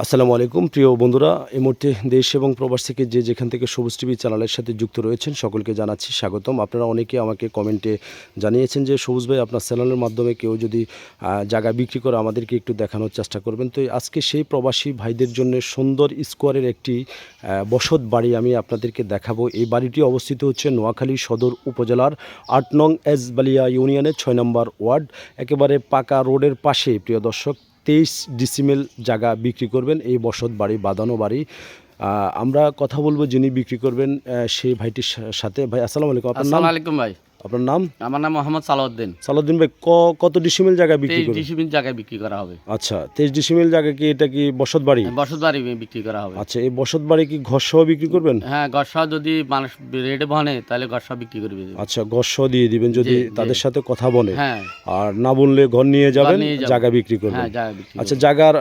আসসালামু আলাইকুম প্রিয় বন্ধুরা, এই মুহূর্তে দেশ এবং প্রবাস থেকে যে যেখান থেকে সবুজ টিভি চ্যানেলের সাথে যুক্ত রয়েছেন সকলকে জানাচ্ছি স্বাগতম। আপনারা অনেকে আমাকে কমেন্টে জানিয়েছেন যে সবুজ ভাই আপনার চ্যানেলের মাধ্যমে কেউ যদি জায়গা বিক্রি করে আমাদেরকে একটু দেখানোর চেষ্টা করবেন। তো আজকে সেই প্রবাসী ভাইদের জন্য সুন্দর স্কোয়ারের একটি বসত বাড়ি আমি আপনাদেরকে দেখাবো। এই বাড়িটি অবস্থিত হচ্ছে নোয়াখালী সদর উপজেলার ৮ নং এজবালিয়া ইউনিয়নের ৬ নম্বর ওয়ার্ড, একেবারে পাকা রোডের পাশে। প্রিয় দর্শক, 23 ডিসিমেল জায়গা বিক্রি করবেন এই বসত বাড়ি, বাঁধানো বাড়ি। আমরা কথা বলবো যিনি বিক্রি করবেন সেই ভাইটির সাথে। ভাই আসসালামু আলাইকুম, আপনার নাম? আসসালামু আলাইকুম ভাই, আপনার নাম? আমার নাম মোহাম্মদ সালাউদ্দিন। সালাউদ্দিন ভাই, কত ডিসিমেল জায়গা বিক্রি 23 করবেন? ডিসিমিল জায়গায় বিক্রি করা হবে। আচ্ছা, 23 ডিসিমেল জায়গা কি এটা কি বসত বাড়ি? বসত বাড়ি বিক্রি করা হবে। আচ্ছা, এই বসত বাড়ি কি ঘর সহ বিক্রি করবেন? হ্যাঁ, গড়সা যদি মানুষ রেটে বনে তাহলে গড়সা বিক্রি করবে। আচ্ছা, ঘর সহ দিয়ে দিবেন যদি তাদের সাথে কথা বলে। হ্যাঁ, আর না বললে ঘর নিয়ে যাবেন, জায়গা বিক্রি করবেন। হ্যাঁ, জায়গা বিক্রি। আচ্ছা, জায়গার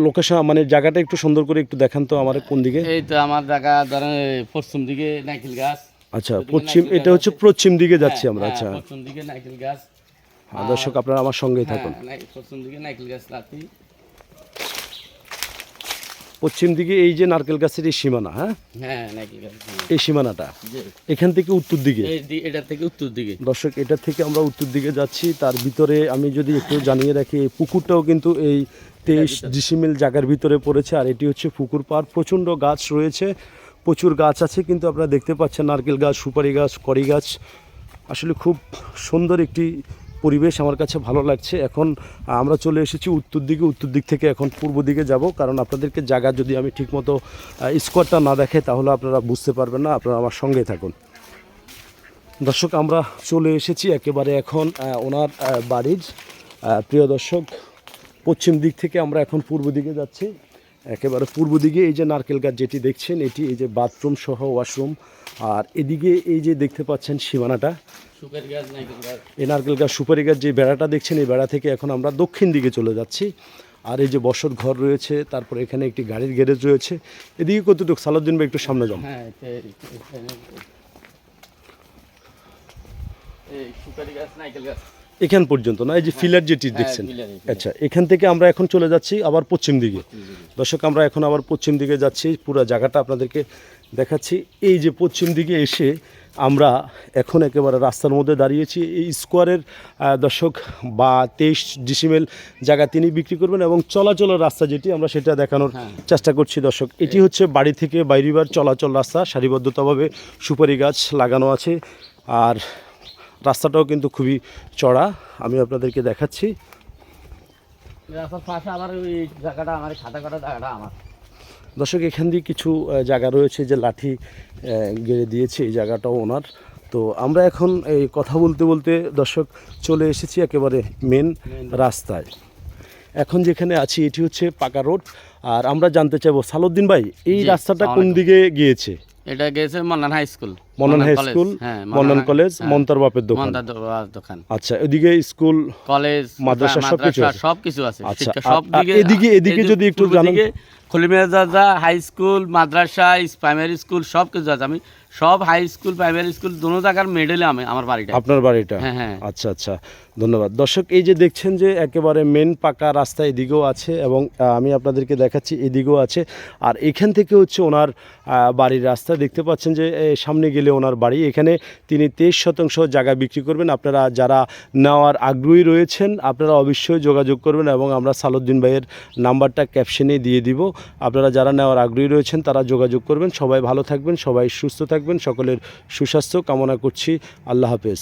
লোকেশন মানে জায়গাটা একটু সুন্দর করে একটু দেখান তো আমার কোন দিকে? এই তো আমার জায়গা ধরেন পশ্চিম দিকে নাইকেল গাছ। আচ্ছা, পশ্চিম, এটা হচ্ছে পশ্চিম দিকে যাচ্ছি আমরা। আচ্ছা, পশ্চিম দিকে নাইকেল গাছ। দর্শক আপনারা আমার সঙ্গেই থাকুন। পশ্চিম দিকে নাইকেল গাছ রাখি। পশ্চিম দিকে এই যে নারকেল গাছের এই সীমানা, হ্যাঁ হ্যাঁ, নাইকেল গাছ এই সীমানাটা এখান থেকে উত্তর দিকে। এটা থেকে উত্তর দিকে। দর্শক, এটা থেকে আমরা উত্তর দিকে যাচ্ছি। তার ভিতরে আমি যদি একটু জানিয়ে রাখি, এই পুকুরটাও কিন্তু এই 23 ডিসিমেল জায়গার ভিতরে পড়েছে। আর এটি হচ্ছে পুকুর পাড়, প্রচণ্ড গাছ রয়েছে, প্রচুর গাছ আছে। কিন্তু আপনারা দেখতে পাচ্ছেন নারকেল গাছ, সুপারি গাছ, কড়ি গাছ। আসলে খুব সুন্দর একটি পরিবেশ, আমার কাছে ভালো লাগছে। এখন আমরা চলে এসেছি উত্তর দিকে, উত্তর দিক থেকে এখন পূর্ব দিকে যাব, কারণ আপনাদেরকে জায়গা যদি আমি ঠিকমতো স্কোয়ারটা না দেখে তাহলে আপনারা বুঝতে পারবেন না। আপনারা আমার সঙ্গে থাকুন। দর্শক, আমরা চলে এসেছি একেবারে এখন ওনার বাড়ির। প্রিয় দর্শক, পশ্চিম দিক থেকে আমরা এখন পূর্ব দিকে যাচ্ছি। একেবারে পূর্ব দিকে এই যে নারকেল গাছ যেটি দেখছেন, এটি এই যে বাথরুম সহ ওয়াশরুম। আর এদিকে এই যে দেখতে পাচ্ছেন সীমানাটা, এই নারকেল গাছ, সুপারি গাছ, যে বেড়াটা দেখছেন, এই বেড়া থেকে এখন আমরা দক্ষিণ দিকে চলে যাচ্ছি। আর এই যে বসত ঘর রয়েছে, তারপরে এখানে একটি গাড়ির গ্যারেজ রয়েছে। এদিকে কতটুকু সালাউদ্দিন ভাই একটু সামনে যান। হ্যাঁ, এখান পর্যন্ত না, এই যে ফিলার যেটি দেখছেন। আচ্ছা, এখান থেকে আমরা এখন চলে যাচ্ছি আবার পশ্চিম দিকে। দর্শক, আমরা এখন আবার পশ্চিম দিকে যাচ্ছি, পুরো জায়গাটা আপনাদেরকে দেখাচ্ছি। এই যে পশ্চিম দিকে এসে আমরা এখন একেবারে রাস্তার মধ্যে দাঁড়িয়েছি। এই স্কোয়ারের দর্শক বা 23 ডিসিমেল জায়গা তিনি বিক্রি করবেন, এবং চলাচলের রাস্তা যেটি আমরা সেটা দেখানোর চেষ্টা করছি। দর্শক, এটি হচ্ছে বাড়ি থেকে বাইরেবার চলাচল রাস্তা, সারিবদ্ধতাভাবে সুপারি গাছ লাগানো আছে। আর রাস্তাটাও কিন্তু খুবই চড়া, আমি আপনাদেরকে দেখাচ্ছি। দর্শক, এখান দিয়ে কিছু জায়গা রয়েছে যে লাঠি গেড়ে দিয়েছে, এই জায়গাটাও ওনার। তো আমরা এখন এই কথা বলতে বলতে দর্শক চলে এসেছি একেবারে মেন রাস্তায়। এখন যেখানে আছি এটি হচ্ছে পাকা রোড। আর আমরা জানতে চাইবো সালাউদ্দিন ভাই, এই রাস্তাটা কোন দিকে গিয়েছে? এটা গেছে Mannan high school, Mannan high school, Mannan college, মন্তার বাপের দোকান। আচ্ছা, এদিকে স্কুল, কলেজ, মাদ্রাসা সবকিছু আছে। আচ্ছা, এদিকে যদি একটু জানান। খলিমিয়াজাদা হাই স্কুল, মাদ্রাসা, প্রাইমারি স্কুল সবকিছু আছে। আমি সব হাই স্কুল, প্রাইমারি স্কুল দোনো জায়গার মিডলে আমার বাড়িটা। আপনার বাড়িটা? হ্যাঁ। আচ্ছা আচ্ছা, ধন্যবাদ। দর্শক, এই যে দেখছেন যে একেবারে মেন পাকা রাস্তা এদিকেও আছে, এবং আমি আপনাদেরকে দেখাচ্ছি এদিকেও আছে। আর এখান থেকে হচ্ছে ওনার বাড়ির রাস্তা দেখতে পাচ্ছেন যে সামনে গেলে ওনার বাড়ি। এখানে তিনি 23% জায়গা বিক্রি করবেন। আপনারা যারা নেওয়ার আগ্রহী রয়েছেন আপনারা অবশ্যই যোগাযোগ করবেন, এবং আমরা সালাউদ্দিন ভাইয়ের নাম্বারটা ক্যাপশনে দিয়ে দিব। আপনারা যারা নেওয়ার আগ্রহী রয়েছেন তারা যোগাযোগ করবেন। সবাই ভালো থাকবেন, সবাই সুস্থ থাকবেন, সকলের সুস্বাস্থ্য কামনা করছি। আল্লাহ হাফেজ।